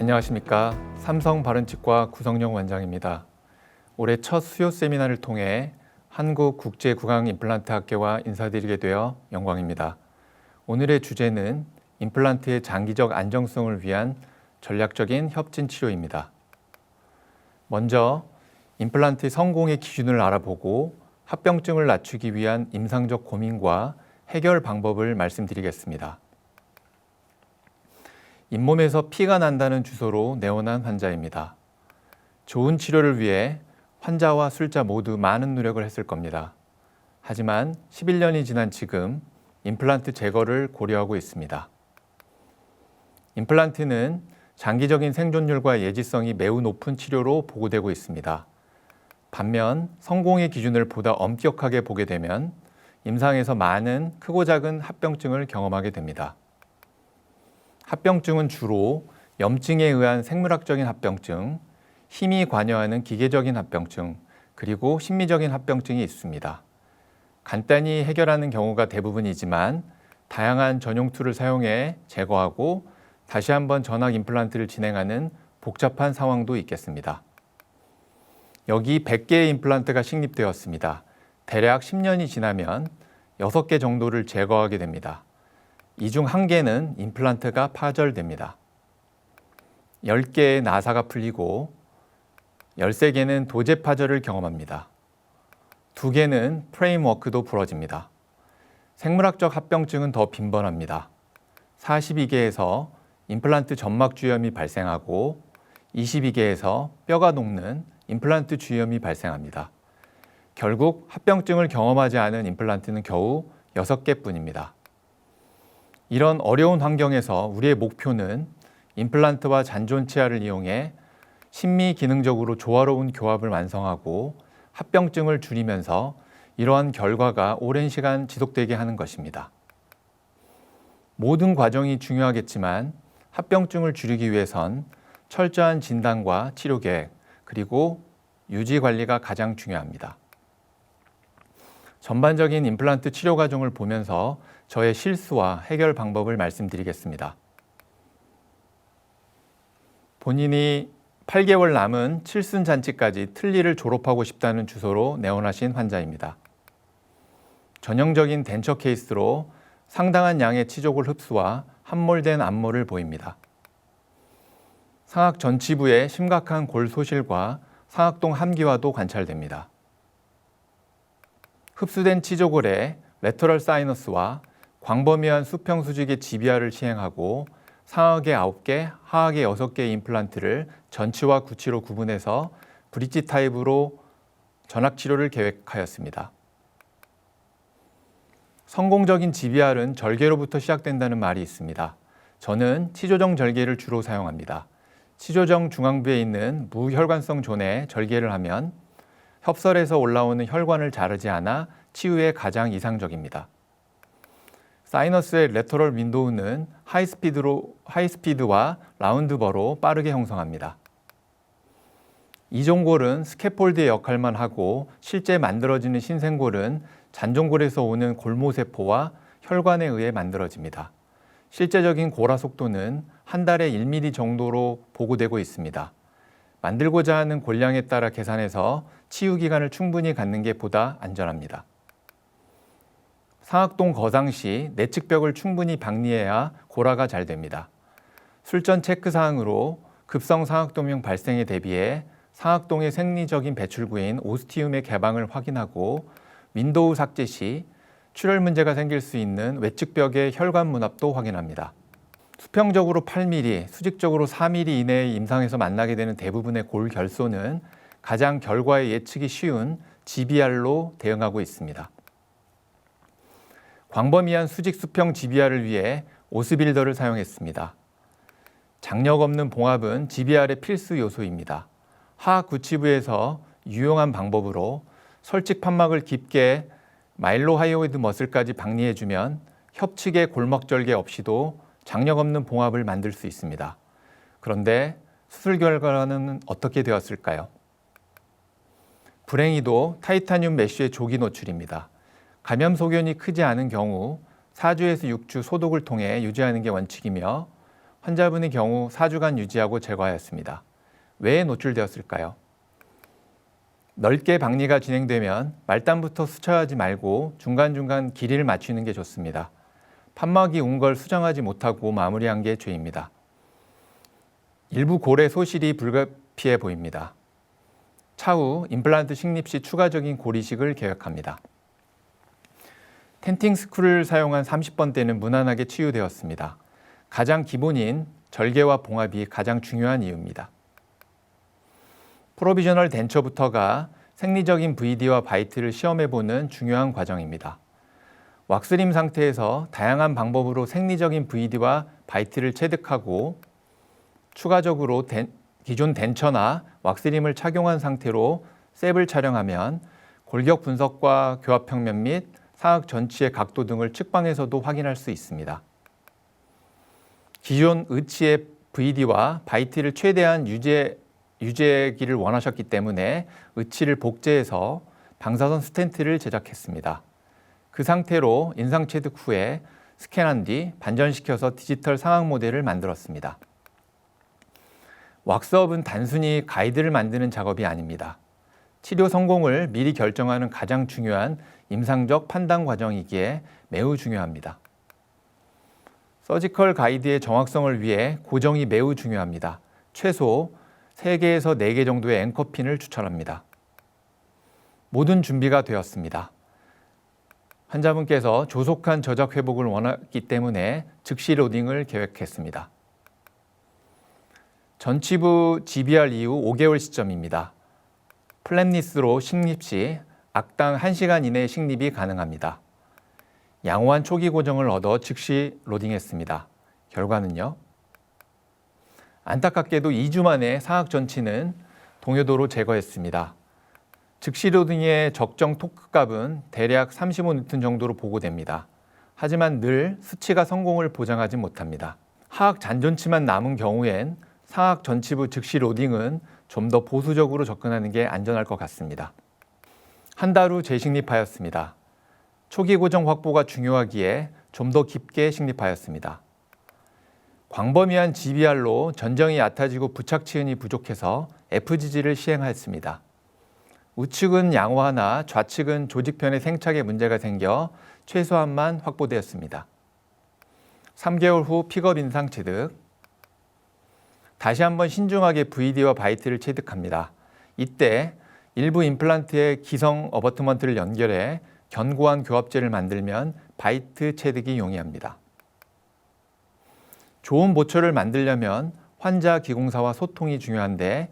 안녕하십니까. 삼성바른치과 구성용 원장입니다. 올해 첫 수요 세미나를 통해 한국국제구강임플란트학회와 인사드리게 되어 영광입니다. 오늘의 주제는 임플란트의 장기적 안정성을 위한 전략적인 협진 치료입니다. 먼저 임플란트 성공의 기준을 알아보고 합병증을 낮추기 위한 임상적 고민과 해결 방법을 말씀드리겠습니다. 잇몸에서 피가 난다는 주소로 내원한 환자입니다. 좋은 치료를 위해 환자와 술자 모두 많은 노력을 했을 겁니다. 하지만 11년이 지난 지금 임플란트 제거를 고려하고 있습니다. 임플란트는 장기적인 생존율과 예지성이 매우 높은 치료로 보고되고 있습니다. 반면 성공의 기준을 보다 엄격하게 보게 되면 임상에서 많은 크고 작은 합병증을 경험하게 됩니다. 합병증은 주로 염증에 의한 생물학적인 합병증, 힘이 관여하는 기계적인 합병증, 그리고 심미적인 합병증이 있습니다. 간단히 해결하는 경우가 대부분이지만 다양한 전용 툴을 사용해 제거하고 다시 한번 전학 임플란트를 진행하는 복잡한 상황도 있겠습니다. 여기 100개의 임플란트가 식립되었습니다. 대략 10년이 지나면 6개 정도를 제거하게 됩니다. 이 중 1개는 임플란트가 파절됩니다. 10개의 나사가 풀리고 13개는 도제 파절을 경험합니다. 2개는 프레임워크도 부러집니다. 생물학적 합병증은 더 빈번합니다. 42개에서 임플란트 점막 주염이 발생하고 22개에서 뼈가 녹는 임플란트 주염이 발생합니다. 결국 합병증을 경험하지 않은 임플란트는 겨우 6개뿐입니다. 이런 어려운 환경에서 우리의 목표는 임플란트와 잔존 치아를 이용해 심미 기능적으로 조화로운 교합을 완성하고 합병증을 줄이면서 이러한 결과가 오랜 시간 지속되게 하는 것입니다. 모든 과정이 중요하겠지만 합병증을 줄이기 위해선 철저한 진단과 치료 계획, 그리고 유지 관리가 가장 중요합니다. 전반적인 임플란트 치료 과정을 보면서 저의 실수와 해결 방법을 말씀드리겠습니다. 본인이 8개월 남은 칠순 잔치까지 틀니를 졸업하고 싶다는 주소로 내원하신 환자입니다. 전형적인 덴처 케이스로 상당한 양의 치족을 흡수와 함몰된 안모를 보입니다. 상악 전치부에 심각한 골 소실과 상악동 함기화도 관찰됩니다. 흡수된 치조골에 레터럴 사이너스와 광범위한 수평 수직의 지비아를 시행하고 상악의 9개, 하악의 6개의 임플란트를 전치와 구치로 구분해서 브릿지 타입으로 전학 치료를 계획하였습니다. 성공적인 지비알은 절개로부터 시작된다는 말이 있습니다. 저는 치조정 절개를 주로 사용합니다. 치조정 중앙부에 있는 무혈관성 존에 절개를 하면 협설에서 올라오는 혈관을 자르지 않아 치유에 가장 이상적입니다. 사이너스의 레터럴 윈도우는 하이스피드와 라운드버로 빠르게 형성합니다. 이종골은 스캐폴드의 역할만 하고 실제 만들어지는 신생골은 잔종골에서 오는 골모세포와 혈관에 의해 만들어집니다. 실제적인 고라 속도는 한 달에 1mm 정도로 보고되고 있습니다. 만들고자 하는 골량에 따라 계산해서 치유 기간을 충분히 갖는 게 보다 안전합니다. 상악동 거상 시 내측벽을 충분히 박리해야 고라가 잘 됩니다. 술전 체크 사항으로 급성 상악동형 발생에 대비해 상악동의 생리적인 배출구인 오스티움의 개방을 확인하고 윈도우 삭제 시 출혈 문제가 생길 수 있는 외측벽의 혈관 문합도 확인합니다. 수평적으로 8mm, 수직적으로 4mm 이내의 임상에서 만나게 되는 대부분의 골 결소는 가장 결과에 예측이 쉬운 GBR로 대응하고 있습니다. 광범위한 수직 수평 GBR을 위해 오스빌더를 사용했습니다. 장력 없는 봉합은 GBR의 필수 요소입니다. 하악 구치부에서 유용한 방법으로 설직 판막을 깊게 마일로하이오이드 머슬까지 박리해주면 협측의 골막절개 없이도 장력 없는 봉합을 만들 수 있습니다. 그런데 수술 결과는 어떻게 되었을까요? 불행히도 타이타늄 메쉬의 조기 노출입니다. 감염 소견이 크지 않은 경우 4주에서 6주 소독을 통해 유지하는 게 원칙이며 환자분의 경우 4주간 유지하고 제거하였습니다. 왜 노출되었을까요? 넓게 박리가 진행되면 말단부터 수쳐하지 말고 중간중간 길이를 맞추는 게 좋습니다. 판막이 온 걸 수정하지 못하고 마무리한 게 죄입니다. 일부 고래 소실이 불가피해 보입니다. 차후 임플란트 식립 시 추가적인 고리식을 계획합니다. 텐팅 스크루를 사용한 30번대는 무난하게 치유되었습니다. 가장 기본인 절개와 봉합이 가장 중요한 이유입니다. 프로비저널 덴처부터가 생리적인 VD와 바이트를 시험해보는 중요한 과정입니다. 왁스림 상태에서 다양한 방법으로 생리적인 VD와 바이트를 체득하고 추가적으로 기존 덴처나 왁스림을 착용한 상태로 셉을 촬영하면 골격 분석과 교합 평면 및 사각 전치의 각도 등을 측방에서도 확인할 수 있습니다. 기존 의치의 VD와 바이트를 최대한 유지하기를 원하셨기 때문에 의치를 복제해서 방사선 스텐트를 제작했습니다. 그 상태로 인상 체득 후에 스캔한 뒤 반전시켜서 디지털 상악 모델을 만들었습니다. 왁스업은 단순히 가이드를 만드는 작업이 아닙니다. 치료 성공을 미리 결정하는 가장 중요한 임상적 판단 과정이기에 매우 중요합니다. 서지컬 가이드의 정확성을 위해 고정이 매우 중요합니다. 최소 3개에서 4개 정도의 앵커핀을 추천합니다. 모든 준비가 되었습니다. 환자분께서 조속한 저작 회복을 원했기 때문에 즉시 로딩을 계획했습니다. 전치부 GBR 이후 5개월 시점입니다. 플랩니스로 식립 시 악당 1시간 이내 식립이 가능합니다. 양호한 초기 고정을 얻어 즉시 로딩했습니다. 결과는요? 안타깝게도 2주 만에 상악 전치는 동요도로 제거했습니다. 즉시 로딩의 적정 토크 값은 대략 35N 정도로 보고됩니다. 하지만 늘 수치가 성공을 보장하지 못합니다. 하악 잔존치만 남은 경우엔 상악 전치부 즉시 로딩은 좀 더 보수적으로 접근하는 게 안전할 것 같습니다. 한 달 후 재식립하였습니다. 초기 고정 확보가 중요하기에 좀 더 깊게 식립하였습니다. 광범위한 GBR로 전정이 얕아지고 부착 치은이 부족해서 FGG를 시행하였습니다. 우측은 양호하나 좌측은 조직편의 생착에 문제가 생겨 최소한만 확보되었습니다. 3개월 후 픽업 인상 체득. 다시 한번 신중하게 VD와 바이트를 체득합니다. 이때 일부 임플란트에 기성 어버트먼트를 연결해 견고한 교합제를 만들면 바이트 체득이 용이합니다. 좋은 보초를 만들려면 환자 기공사와 소통이 중요한데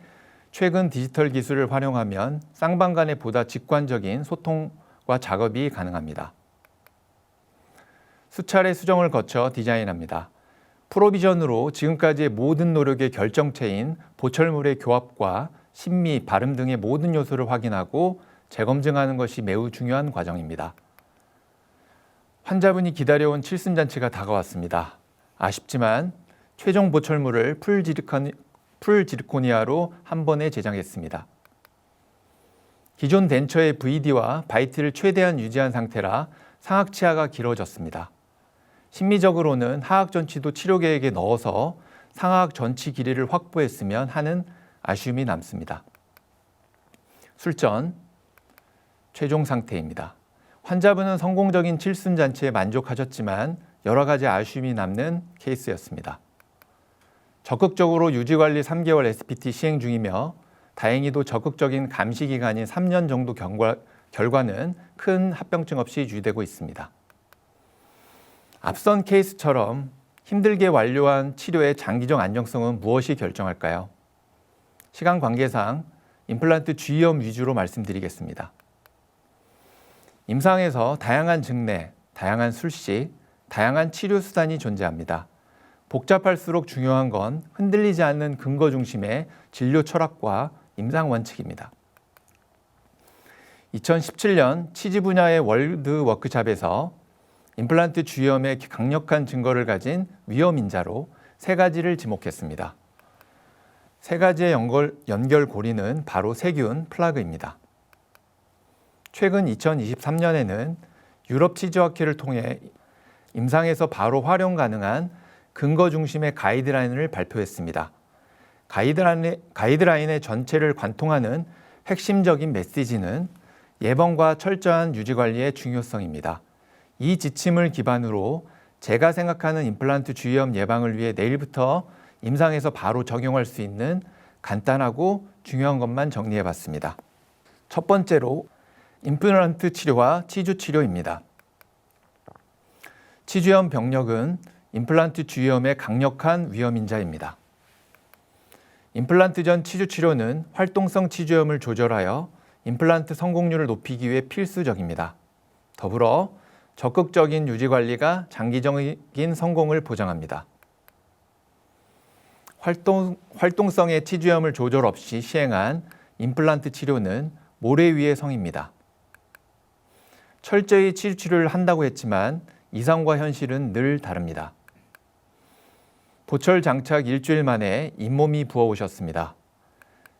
최근 디지털 기술을 활용하면 쌍방 간의 보다 직관적인 소통과 작업이 가능합니다. 수차례 수정을 거쳐 디자인합니다. 프로비전으로 지금까지의 모든 노력의 결정체인 보철물의 교합과 심미, 발음 등의 모든 요소를 확인하고 재검증하는 것이 매우 중요한 과정입니다. 환자분이 기다려온 칠순잔치가 다가왔습니다. 아쉽지만 최종 보철물을 풀지르코니아로 한 번에 제작했습니다. 기존 덴처의 VD와 바이트를 최대한 유지한 상태라 상악 치아가 길어졌습니다. 심리적으로는 하악 전치도 치료 계획에 넣어서 상악 전치 길이를 확보했으면 하는 아쉬움이 남습니다. 술전 최종 상태입니다. 환자분은 성공적인 칠순잔치에 만족하셨지만 여러 가지 아쉬움이 남는 케이스였습니다. 적극적으로 유지관리 3개월 SPT 시행 중이며 다행히도 적극적인 감시 기간인 3년 정도 결과는 큰 합병증 없이 유지되고 있습니다. 앞선 케이스처럼 힘들게 완료한 치료의 장기적 안정성은 무엇이 결정할까요? 시간 관계상 임플란트 주위염 위주로 말씀드리겠습니다. 임상에서 다양한 증례, 다양한 술식, 다양한 치료 수단이 존재합니다. 복잡할수록 중요한 건 흔들리지 않는 근거 중심의 진료 철학과 임상 원칙입니다. 2017년 치지 분야의 월드 워크샵에서 임플란트 주위염의 강력한 증거를 가진 위험 인자로 3가지를 지목했습니다. 3가지의 연결 고리는 바로 세균 플라그입니다. 최근 2023년에는 유럽 치즈학회를 통해 임상에서 바로 활용 가능한 근거 중심의 가이드라인을 발표했습니다. 가이드라인의 전체를 관통하는 핵심적인 메시지는 예방과 철저한 유지관리의 중요성입니다. 이 지침을 기반으로 제가 생각하는 임플란트 주위염 예방을 위해 내일부터 임상에서 바로 적용할 수 있는 간단하고 중요한 것만 정리해봤습니다. 첫 번째로 임플란트 치료와 치주 치료입니다. 치주염 병력은 임플란트 주위염의 강력한 위험인자입니다. 임플란트 전 치주 치료는 활동성 치주염을 조절하여 임플란트 성공률을 높이기 위해 필수적입니다. 더불어 적극적인 유지 관리가 장기적인 성공을 보장합니다. 활동성의 치주염을 조절 없이 시행한 임플란트 치료는 모래 위의 성입니다. 철저히 치주 치료를 한다고 했지만 이상과 현실은 늘 다릅니다. 보철 장착 일주일 만에 잇몸이 부어오셨습니다.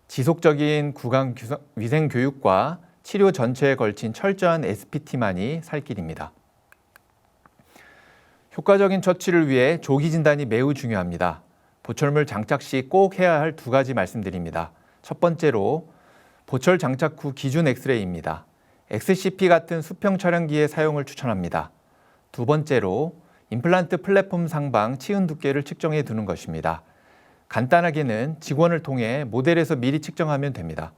지속적인 구강 위생 교육과 치료 전체에 걸친 철저한 SPT만이 살 길입니다. 효과적인 처치를 위해 조기 진단이 매우 중요합니다. 보철물 장착 시 꼭 해야 할 두 가지 말씀드립니다. 첫 번째로 보철 장착 후 기준 엑스레이입니다. XCP 같은 수평 촬영기의 사용을 추천합니다. 두 번째로 임플란트 플랫폼 상방 치은 두께를 측정해 두는 것입니다. 간단하게는 직원을 통해 모델에서 미리 측정하면 됩니다.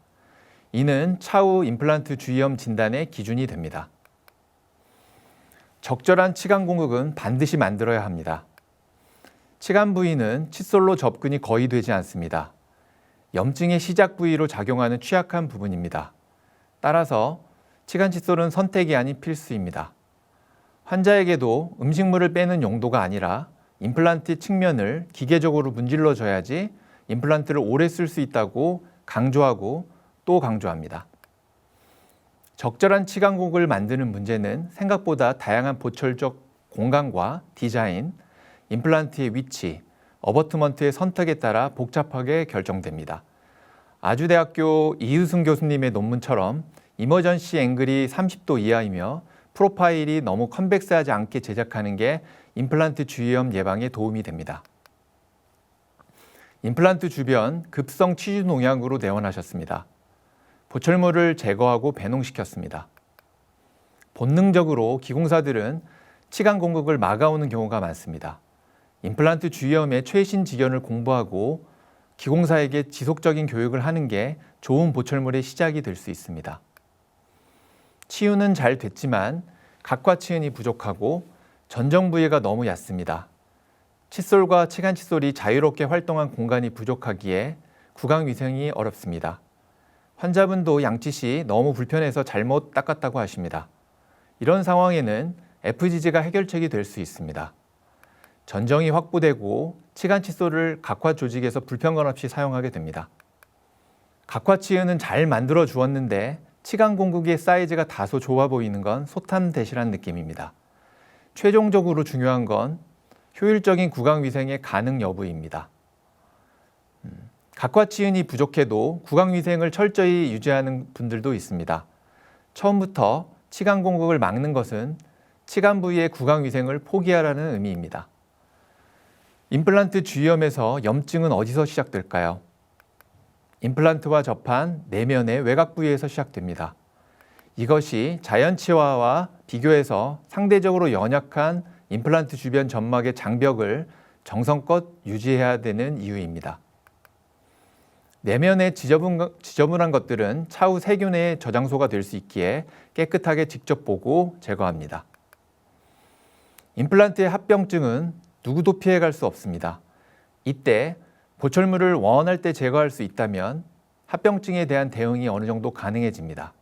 이는 차후 임플란트 주위염 진단의 기준이 됩니다. 적절한 치관 공극은 반드시 만들어야 합니다. 치관 부위는 칫솔로 접근이 거의 되지 않습니다. 염증의 시작 부위로 작용하는 취약한 부분입니다. 따라서 치관 칫솔은 선택이 아닌 필수입니다. 환자에게도 음식물을 빼는 용도가 아니라 임플란트 측면을 기계적으로 문질러줘야지 임플란트를 오래 쓸 수 있다고 강조하고 또 강조합니다. 적절한 치관 공극을 만드는 문제는 생각보다 다양한 보철적 공간과 디자인, 임플란트의 위치, 어버트먼트의 선택에 따라 복잡하게 결정됩니다. 아주대학교 이유승 교수님의 논문처럼 이머전시 앵글이 30도 이하이며 프로파일이 너무 컨벡스하지 않게 제작하는 게 임플란트 주위염 예방에 도움이 됩니다. 임플란트 주변 급성 치주 농약으로 내원하셨습니다. 보철물을 제거하고 배농시켰습니다. 본능적으로 기공사들은 치관 공극을 막아오는 경우가 많습니다. 임플란트 주위염의 최신 지견을 공부하고 기공사에게 지속적인 교육을 하는 게 좋은 보철물의 시작이 될 수 있습니다. 치유는 잘 됐지만 각과 치은이 부족하고 전정 부위가 너무 얕습니다. 칫솔과 치간 칫솔이 자유롭게 활동한 공간이 부족하기에 구강 위생이 어렵습니다. 환자분도 양치 시 너무 불편해서 잘못 닦았다고 하십니다. 이런 상황에는 FGG가 해결책이 될 수 있습니다. 전정이 확보되고 치간 칫솔을 각화 조직에서 불편감 없이 사용하게 됩니다. 각화 치은은 잘 만들어 주었는데 치간 공극의 사이즈가 다소 좁아 보이는 건 소탐대실한 느낌입니다. 최종적으로 중요한 건 효율적인 구강 위생의 가능 여부입니다. 각화 치은이 부족해도 구강 위생을 철저히 유지하는 분들도 있습니다. 처음부터 치간 공극을 막는 것은 치간 부위의 구강 위생을 포기하라는 의미입니다. 임플란트 주위염에서 염증은 어디서 시작될까요? 임플란트와 접한 내면의 외곽 부위에서 시작됩니다. 이것이 자연치화와 비교해서 상대적으로 연약한 임플란트 주변 점막의 장벽을 정성껏 유지해야 되는 이유입니다. 내면의 지저분한 것들은 차후 세균의 저장소가 될 수 있기에 깨끗하게 직접 보고 제거합니다. 임플란트의 합병증은 누구도 피해갈 수 없습니다. 이때 보철물을 원할 때 제거할 수 있다면 합병증에 대한 대응이 어느 정도 가능해집니다.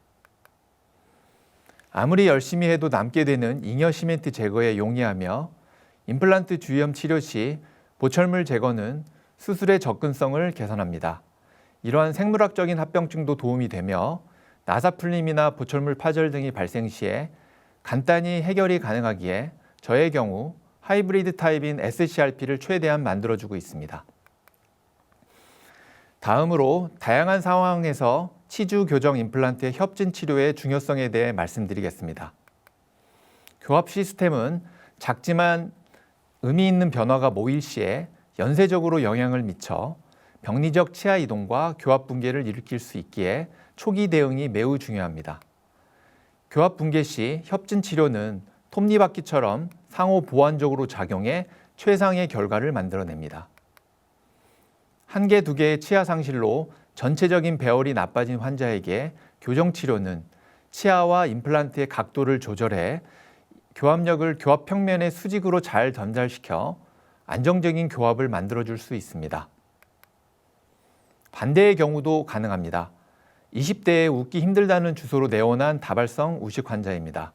아무리 열심히 해도 남게 되는 잉여 시멘트 제거에 용이하며 임플란트 주위염 치료 시 보철물 제거는 수술의 접근성을 개선합니다. 이러한 생물학적인 합병증도 도움이 되며 나사풀림이나 보철물 파절 등이 발생 시에 간단히 해결이 가능하기에 저의 경우 하이브리드 타입인 SCRP를 최대한 만들어주고 있습니다. 다음으로 다양한 상황에서 치주 교정 임플란트의 협진 치료의 중요성에 대해 말씀드리겠습니다. 교합 시스템은 작지만 의미 있는 변화가 모일 시에 연쇄적으로 영향을 미쳐 병리적 치아 이동과 교합 붕괴를 일으킬 수 있기에 초기 대응이 매우 중요합니다. 교합 붕괴 시 협진 치료는 톱니바퀴처럼 상호 보완적으로 작용해 최상의 결과를 만들어냅니다. 한 개, 두 개의 치아 상실로 전체적인 배열이 나빠진 환자에게 교정 치료는 치아와 임플란트의 각도를 조절해 교합력을 교합 평면의 수직으로 잘 전달시켜 안정적인 교합을 만들어줄 수 있습니다. 반대의 경우도 가능합니다. 20대에 웃기 힘들다는 주소로 내원한 다발성 우식 환자입니다.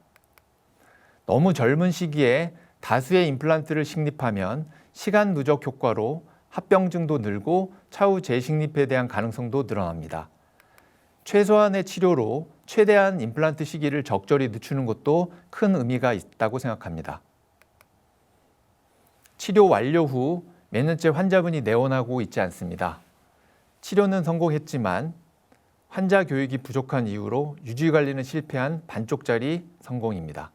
너무 젊은 시기에 다수의 임플란트를 식립하면 시간 누적 효과로 합병증도 늘고 차후 재식립에 대한 가능성도 늘어납니다. 최소한의 치료로 최대한 임플란트 시기를 적절히 늦추는 것도 큰 의미가 있다고 생각합니다. 치료 완료 후 몇 년째 환자분이 내원하고 있지 않습니다. 치료는 성공했지만 환자 교육이 부족한 이유로 유지 관리는 실패한 반쪽짜리 성공입니다.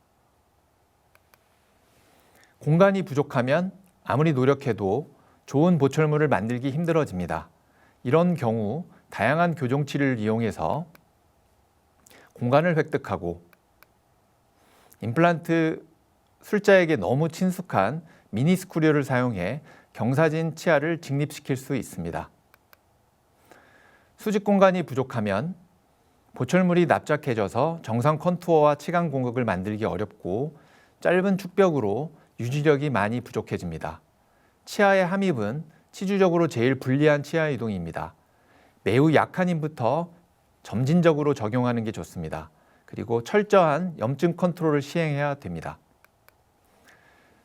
공간이 부족하면 아무리 노력해도 좋은 보철물을 만들기 힘들어집니다. 이런 경우 다양한 교정치를 이용해서 공간을 획득하고 임플란트 술자에게 너무 친숙한 미니스쿠리오를 사용해 경사진 치아를 직립시킬 수 있습니다. 수직 공간이 부족하면 보철물이 납작해져서 정상 컨투어와 치간 공극을 만들기 어렵고 짧은 축벽으로 유지력이 많이 부족해집니다. 치아의 함입은 치주적으로 제일 불리한 치아 이동입니다. 매우 약한 힘부터 점진적으로 적용하는 게 좋습니다. 그리고 철저한 염증 컨트롤을 시행해야 됩니다.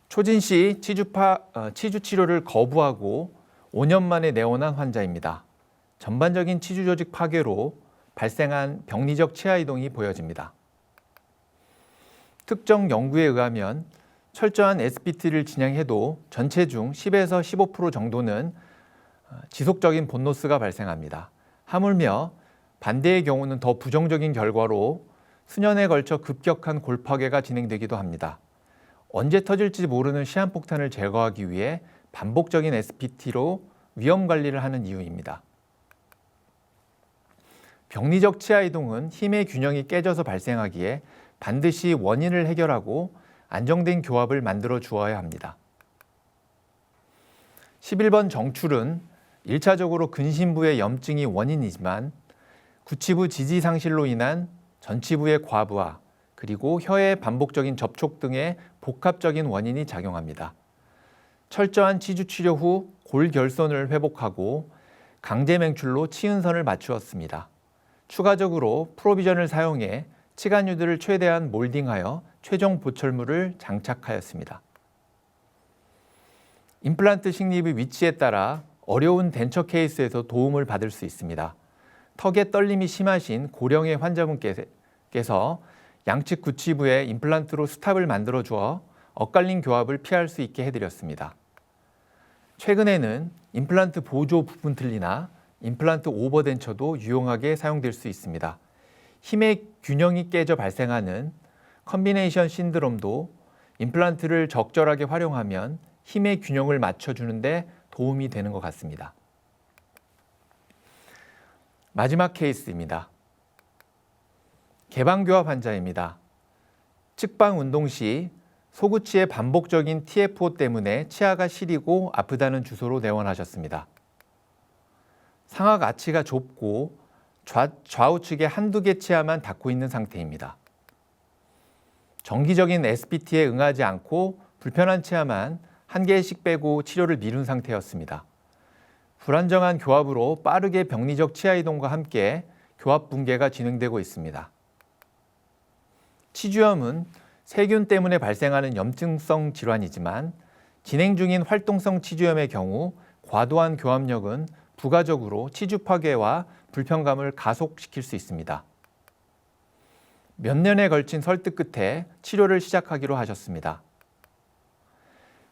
초진 시 치주 치료를 거부하고 5년 만에 내원한 환자입니다. 전반적인 치주 조직 파괴로 발생한 병리적 치아 이동이 보여집니다. 특정 연구에 의하면 철저한 SPT를 진행해도 전체 중 10에서 15% 정도는 지속적인 본노스가 발생합니다. 하물며 반대의 경우는 더 부정적인 결과로 수년에 걸쳐 급격한 골파괴가 진행되기도 합니다. 언제 터질지 모르는 시한폭탄을 제거하기 위해 반복적인 SPT로 위험 관리를 하는 이유입니다. 병리적 치아 이동은 힘의 균형이 깨져서 발생하기에 반드시 원인을 해결하고 안정된 교합을 만들어 주어야 합니다. 11번 정출은 1차적으로 근심부의 염증이 원인이지만 구치부 지지 상실로 인한 전치부의 과부하 그리고 혀의 반복적인 접촉 등의 복합적인 원인이 작용합니다. 철저한 치주 치료 후 골결손을 회복하고 강제 맹출로 치은선을 맞추었습니다. 추가적으로 프로비전을 사용해 치간유들을 최대한 몰딩하여 최종 보철물을 장착하였습니다. 임플란트 식립의 위치에 따라 어려운 덴처 케이스에서 도움을 받을 수 있습니다. 턱의 떨림이 심하신 고령의 환자분께서 양측 구치부에 임플란트로 스탑을 만들어 주어 엇갈린 교합을 피할 수 있게 해드렸습니다. 최근에는 임플란트 보조 부분 틀리나 임플란트 오버덴처도 유용하게 사용될 수 있습니다. 힘의 균형이 깨져 발생하는 컨비네이션 신드롬도 임플란트를 적절하게 활용하면 힘의 균형을 맞춰주는 데 도움이 되는 것 같습니다. 마지막 케이스입니다. 개방교합 환자입니다. 측방 운동 시 소구치의 반복적인 TFO 때문에 치아가 시리고 아프다는 주소로 내원하셨습니다. 상악 아치가 좁고 좌우측에 한두 개 치아만 닿고 있는 상태입니다. 정기적인 SPT에 응하지 않고 불편한 치아만 한 개씩 빼고 치료를 미룬 상태였습니다. 불안정한 교합으로 빠르게 병리적 치아 이동과 함께 교합 붕괴가 진행되고 있습니다. 치주염은 세균 때문에 발생하는 염증성 질환이지만 진행 중인 활동성 치주염의 경우 과도한 교합력은 부가적으로 치주 파괴와 불편감을 가속시킬 수 있습니다. 몇 년에 걸친 설득 끝에 치료를 시작하기로 하셨습니다.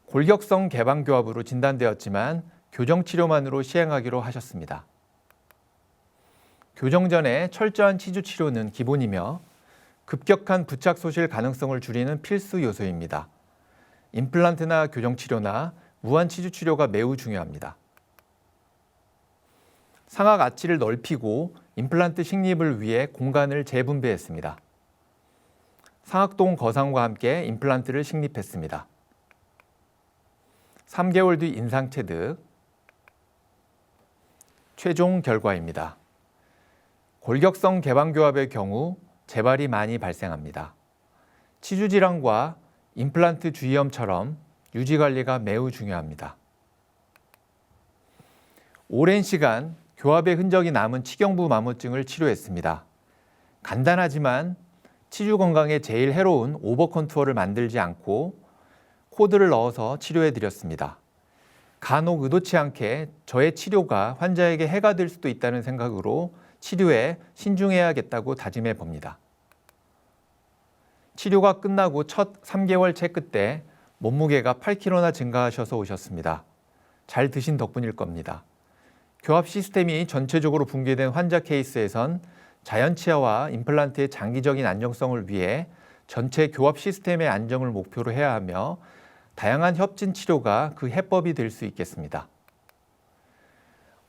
골격성 개방교합으로 진단되었지만 교정치료만으로 시행하기로 하셨습니다. 교정 전에 철저한 치주 치료는 기본이며 급격한 부착 소실 가능성을 줄이는 필수 요소입니다. 임플란트나 교정치료나 무한치주치료가 매우 중요합니다. 상악 아치를 넓히고 임플란트 식립을 위해 공간을 재분배했습니다. 상악동 거상과 함께 임플란트를 식립했습니다. 3개월 뒤 인상체득. 최종 결과입니다. 골격성 개방교합의 경우 재발이 많이 발생합니다. 치주질환과 임플란트 주위염처럼 유지관리가 매우 중요합니다. 오랜 시간 교합의 흔적이 남은 치경부 마모증을 치료했습니다. 간단하지만 치주 건강에 제일 해로운 오버 컨투어를 만들지 않고 코드를 넣어서 치료해 드렸습니다. 간혹 의도치 않게 저의 치료가 환자에게 해가 될 수도 있다는 생각으로 치료에 신중해야겠다고 다짐해 봅니다. 치료가 끝나고 첫 3개월 체크 때 몸무게가 8kg나 증가하셔서 오셨습니다. 잘 드신 덕분일 겁니다. 교합 시스템이 전체적으로 붕괴된 환자 케이스에선 자연치아와 임플란트의 장기적인 안정성을 위해 전체 교합 시스템의 안정을 목표로 해야 하며 다양한 협진 치료가 그 해법이 될 수 있겠습니다.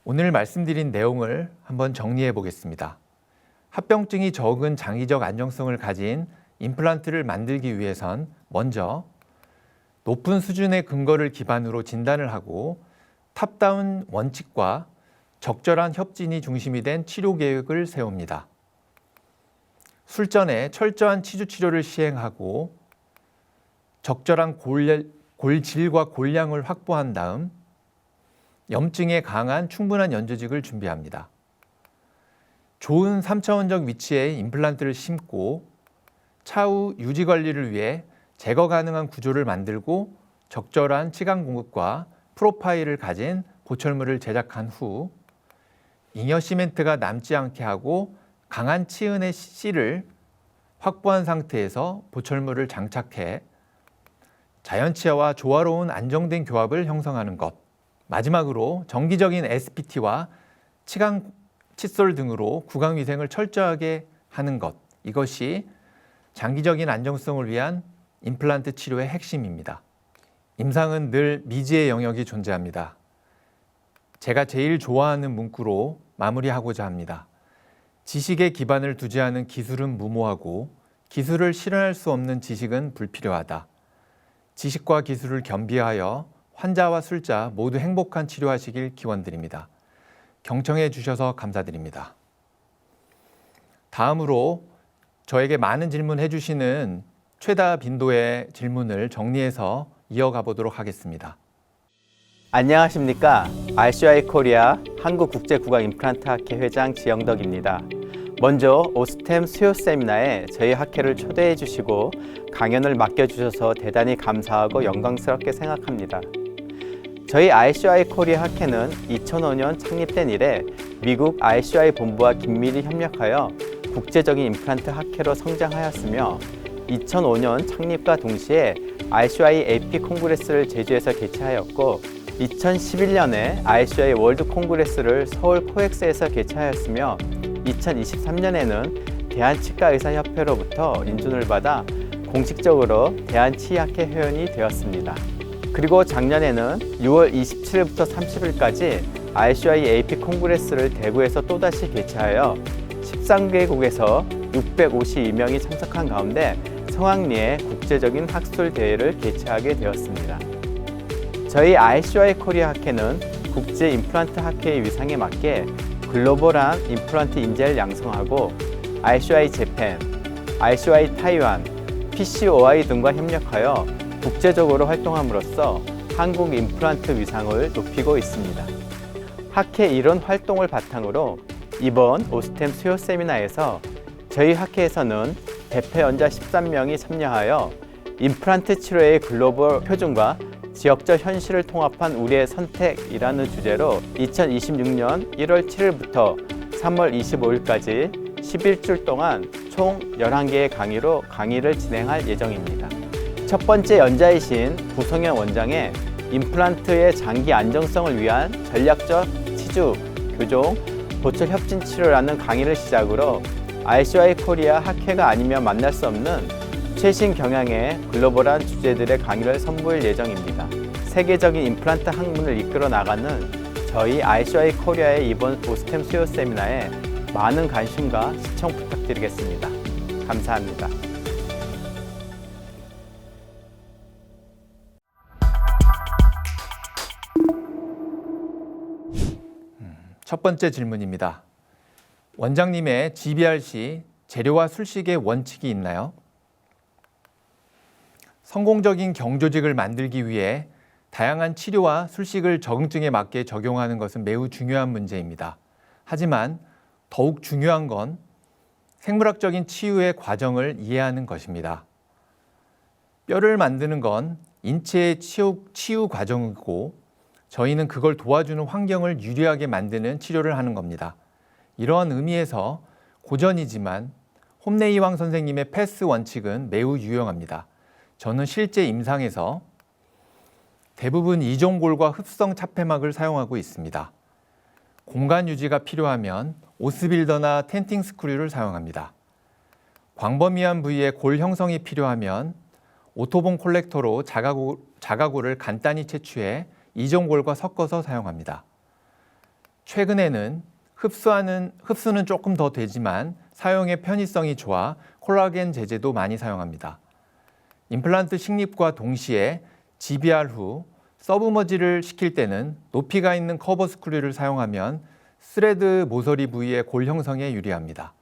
오늘 말씀드린 내용을 한번 정리해 보겠습니다. 합병증이 적은 장기적 안정성을 가진 임플란트를 만들기 위해선 먼저 높은 수준의 근거를 기반으로 진단을 하고 탑다운 원칙과 적절한 협진이 중심이 된 치료 계획을 세웁니다. 술전에 철저한 치주 치료를 시행하고 적절한 골질과 골량을 확보한 다음 염증에 강한 충분한 연조직을 준비합니다. 좋은 3차원적 위치에 임플란트를 심고 차후 유지 관리를 위해 제거 가능한 구조를 만들고 적절한 치강 공급과 프로파일을 가진 보철물을 제작한 후 잉여 시멘트가 남지 않게 하고 강한 치은의 실을 확보한 상태에서 보철물을 장착해 자연치아와 조화로운 안정된 교합을 형성하는 것. 마지막으로 정기적인 SPT와 치강, 칫솔 등으로 구강위생을 철저하게 하는 것. 이것이 장기적인 안정성을 위한 임플란트 치료의 핵심입니다. 임상은 늘 미지의 영역이 존재합니다. 제가 제일 좋아하는 문구로 마무리하고자 합니다. 지식에 기반을 두지 않은 기술은 무모하고 기술을 실현할 수 없는 지식은 불필요하다. 지식과 기술을 겸비하여 환자와 술자 모두 행복한 치료하시길 기원드립니다. 경청해 주셔서 감사드립니다. 다음으로 저에게 많은 질문해 주시는 최다 빈도의 질문을 정리해서 이어가 보도록 하겠습니다. 안녕하십니까. RCI 코리아 한국국제구강 임플란트 학회 회장 지영덕입니다. 먼저 오스템 수요 세미나에 저희 학회를 초대해 주시고 강연을 맡겨주셔서 대단히 감사하고 영광스럽게 생각합니다. 저희 RCI 코리아 학회는 2005년 창립된 이래 미국 RCI 본부와 긴밀히 협력하여 국제적인 임플란트 학회로 성장하였으며 2005년 창립과 동시에 RCI AP 콩그레스를 제주에서 개최하였고 2011년에 RCI 월드 콩그레스를 서울 코엑스에서 개최하였으며 2023년에는 대한치과의사협회로부터 인준을 받아 공식적으로 대한치의학회 회원이 되었습니다. 그리고 작년에는 6월 27일부터 30일까지 RCI AP 콩그레스를 대구에서 또다시 개최하여 13개국에서 652명이 참석한 가운데 성황리에 국제적인 학술 대회를 개최하게 되었습니다. 저희 RCI 코리아 학회는 국제 임플란트 학회의 위상에 맞게 글로벌한 임플란트 인재를 양성하고 RCI 재팬, RCI 타이완, PCOI 등과 협력하여 국제적으로 활동함으로써 한국 임플란트 위상을 높이고 있습니다. 학회 이론 활동을 바탕으로 이번 오스템 수요 세미나에서 저희 학회에서는 대표 연자 13명이 참여하여 임플란트 치료의 글로벌 표준과 지역적 현실을 통합한 우리의 선택이라는 주제로 2026년 1월 7일부터 3월 25일까지 11주 동안 총 11개의 강의로 강의를 진행할 예정입니다. 첫 번째 연자이신 구성현 원장의 임플란트의 장기 안정성을 위한 전략적 치주, 교종, 보철 협진 치료라는 강의를 시작으로 RCI 코리아 학회가 아니면 만날 수 없는 최신 경향의 글로벌한 주제들의 강의를 선보일 예정입니다. 세계적인 임플란트 학문을 이끌어 나가는 저희 ICI 코리아의 이번 오스템 수요 세미나에 많은 관심과 시청 부탁드리겠습니다. 감사합니다. 첫 번째 질문입니다. 원장님의 GBRC 재료와 술식의 원칙이 있나요? 성공적인 경조직을 만들기 위해 다양한 치료와 술식을 적응증에 맞게 적용하는 것은 매우 중요한 문제입니다. 하지만 더욱 중요한 건 생물학적인 치유의 과정을 이해하는 것입니다. 뼈를 만드는 건 인체의 치유 과정이고 저희는 그걸 도와주는 환경을 유리하게 만드는 치료를 하는 겁니다. 이러한 의미에서 고전이지만 홈레이왕 선생님의 패스 원칙은 매우 유용합니다. 저는 실제 임상에서 대부분 이종골과 흡성 차폐막을 사용하고 있습니다. 공간 유지가 필요하면 오스빌더나 텐팅 스크류를 사용합니다. 광범위한 부위에 골 형성이 필요하면 오토본 콜렉터로 자가골을 간단히 채취해 이종골과 섞어서 사용합니다. 최근에는 흡수는 조금 더 되지만 사용의 편의성이 좋아 콜라겐 제제도 많이 사용합니다. 임플란트 식립과 동시에 GBR 후 서브머지를 시킬 때는 높이가 있는 커버 스크류를 사용하면 스레드 모서리 부위의 골 형성에 유리합니다.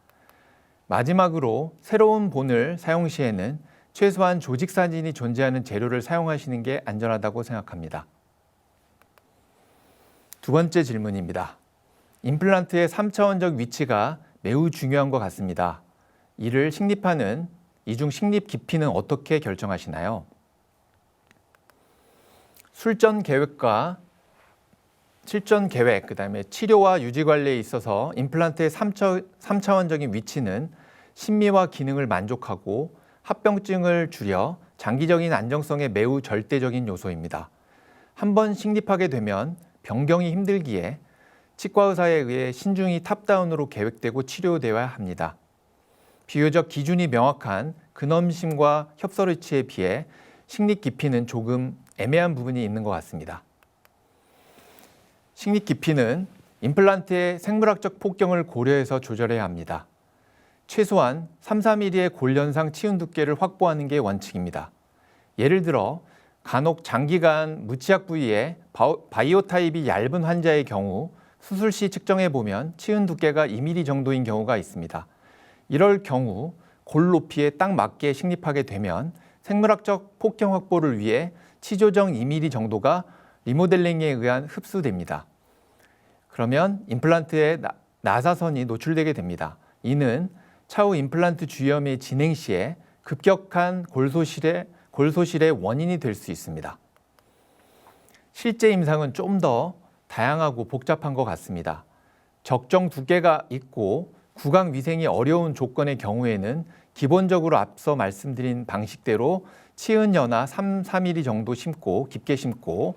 마지막으로 새로운 본을 사용 시에는 최소한 조직 사진이 존재하는 재료를 사용하시는 게 안전하다고 생각합니다. 두 번째 질문입니다. 임플란트의 3차원적 위치가 매우 중요한 것 같습니다. 이를 식립하는 이중 식립 깊이는 어떻게 결정하시나요? 실전 계획, 그다음에 치료와 유지 관리에 있어서 임플란트의 3차원적인 위치는 심미와 기능을 만족하고 합병증을 줄여 장기적인 안정성에 매우 절대적인 요소입니다. 한번 식립하게 되면 변경이 힘들기에 치과 의사에 의해 신중히 탑다운으로 계획되고 치료되어야 합니다. 비교적 기준이 명확한 근엄심과 협설 위치에 비해 식립 깊이는 조금 애매한 부분이 있는 것 같습니다. 식립 깊이는 임플란트의 생물학적 폭경을 고려해서 조절해야 합니다. 최소한 3-4mm의 골연상 치은 두께를 확보하는 게 원칙입니다. 예를 들어 간혹 장기간 무치약 부위에 바이오 타입이 얇은 환자의 경우 수술 시 측정해 보면 치은 두께가 2mm 정도인 경우가 있습니다. 이럴 경우 골 높이에 딱 맞게 식립하게 되면 생물학적 폭경 확보를 위해 치조정 2mm 정도가 리모델링에 의한 흡수됩니다. 그러면 임플란트에 나사선이 노출되게 됩니다. 이는 차후 임플란트 주위염의 진행 시에 급격한 골소실의 원인이 될 수 있습니다. 실제 임상은 좀 더 다양하고 복잡한 것 같습니다. 적정 두께가 있고 구강 위생이 어려운 조건의 경우에는 기본적으로 앞서 말씀드린 방식대로 치은 연화 3-4mm 정도 심고 깊게 심고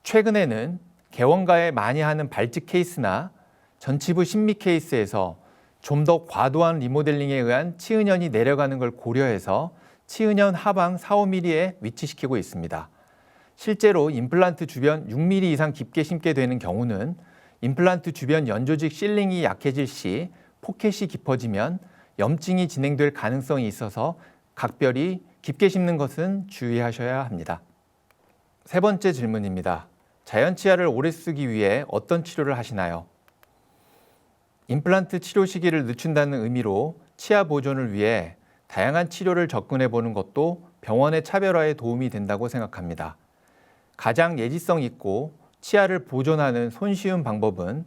최근에는 개원가에 많이 하는 발직 케이스나 전치부 심미 케이스에서 좀 더 과도한 리모델링에 의한 치은연이 내려가는 걸 고려해서 치은연 하방 4-5mm에 위치시키고 있습니다. 실제로 임플란트 주변 6mm 이상 깊게 심게 되는 경우는 임플란트 주변 연조직 실링이 약해질 시 포켓이 깊어지면 염증이 진행될 가능성이 있어서 각별히 깊게 심는 것은 주의하셔야 합니다. 세 번째 질문입니다. 자연 치아를 오래 쓰기 위해 어떤 치료를 하시나요? 임플란트 치료 시기를 늦춘다는 의미로 치아 보존을 위해 다양한 치료를 접근해 보는 것도 병원의 차별화에 도움이 된다고 생각합니다. 가장 예지성 있고 치아를 보존하는 손쉬운 방법은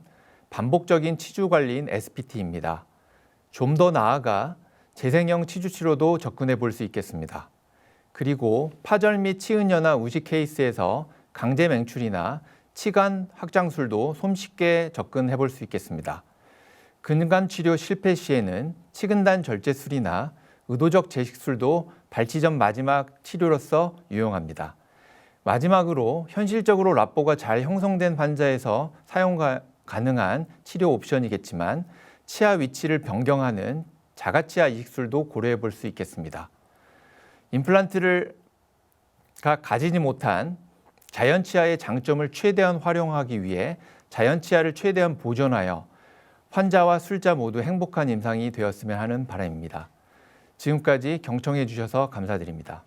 반복적인 치주 관리인 SPT입니다. 좀 더 나아가 재생형 치주 치료도 접근해 볼 수 있겠습니다. 그리고 파절 및 치은연화 우식 케이스에서 강제 맹출이나 치간 확장술도 손쉽게 접근해 볼 수 있겠습니다. 근간 치료 실패 시에는 치근단 절제술이나 의도적 제식술도 발치 전 마지막 치료로서 유용합니다. 마지막으로 현실적으로 라뽀가 잘 형성된 환자에서 사용 가능한 치료 옵션이겠지만 치아 위치를 변경하는 자가치아 이식술도 고려해 볼 수 있겠습니다. 임플란트를 가지지 못한 자연치아의 장점을 최대한 활용하기 위해 자연치아를 최대한 보존하여 환자와 술자 모두 행복한 임상이 되었으면 하는 바람입니다. 지금까지 경청해 주셔서 감사드립니다.